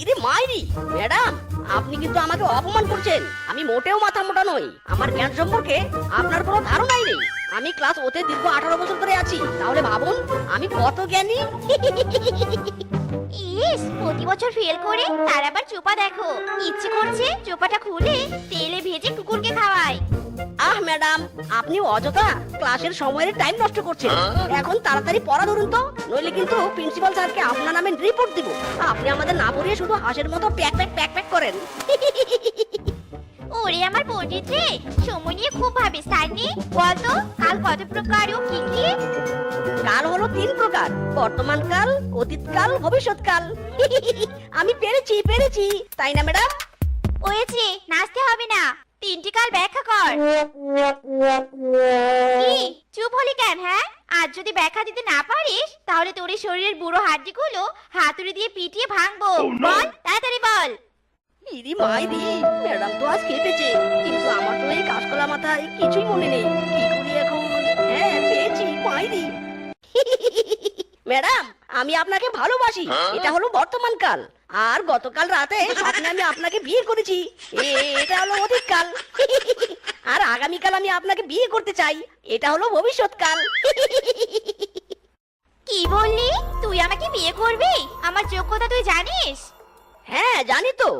ইরে মাইরি ম্যাডাম, আপনি কিন্তু আমাকে অপমান করছেন। আমি মোটেও মাথা মোটা নই। আমার জ্ঞান সম্পর্কে আপনার কোনো ধারণাই নেই। আমি ক্লাস ওতে দীর্ঘ 18 বছর ধরে আছি। তাহলে ভাবুন আমি কত জ্ঞানী। ইস, প্রতি বছর ফেল করে তার আবার চোপা দেখো। ইচ্ছে করছে চোপাটা খুলে তেলে ভেজে কুকুরকে খাওয়াই। আহ ম্যাডাম, আপনি অযথা ক্লাসের সময়ের টাইম নষ্ট করছেন। এখন তাড়াতাড়ি পড়া ধরুন তো, নইলে কিন্তু প্রিন্সিপাল স্যারকে আপনার নামে রিপোর্ট দিব। আপনি আমাদের না পড়িয়ে শুধু হাঁসের মতো প্যাক প্যাক প্যাক প্যাক করেন। ওরে আমার পণ্ডিত রে, সময় নিয়ে খুব ভাবিস তাই নি? বলতো কাল কত প্রকার ও কি কি? কাল হলো 3 প্রকার: বর্তমান কাল, অতীতকাল, ভবিষ্যৎকাল। আমি পেরেছি পেরেছি, তাই না ম্যাডাম? হয়েছে, নাচতে হবে না, 3টি কাল ব্যাখ্যা কর। কি চুপ হলি কেন? হ্যাঁ, আজ যদি ব্যাখ্যা দিতে না পারিস তাহলে তোর এই শরীরের বুড়ো হাড্ডিগুলো হাতুড়ি দিয়ে পিটিয়ে ভাঙবো। বল, তাড়াতাড়ি বল। ইরি মাইরি, ম্যাডাম তো আজ খেপেছে, কিন্তু আমার তো এই কাশকলা মাথায় কিছুই মনে নেই। কি করি এখন? হ্যাঁ পেয়েছি, মাইরি। ম্যাডাম, আমি আপনাকে ভালোবাসি, এটা হলো বর্তমান কাল। আর গতকাল রাতে স্বপ্নে আমি আপনাকে বিয়ে করেছি, এটা হলো অতীতকাল। আর আগামীকাল আমি আপনাকে বিয়ে করতে চাই, এটা হলো ভবিষ্যৎকাল। কি বললি? তুই আমাকে বিয়ে করবি? আমার যোগ্যতা তুই জানিস? হ্যাঁ জানি তো।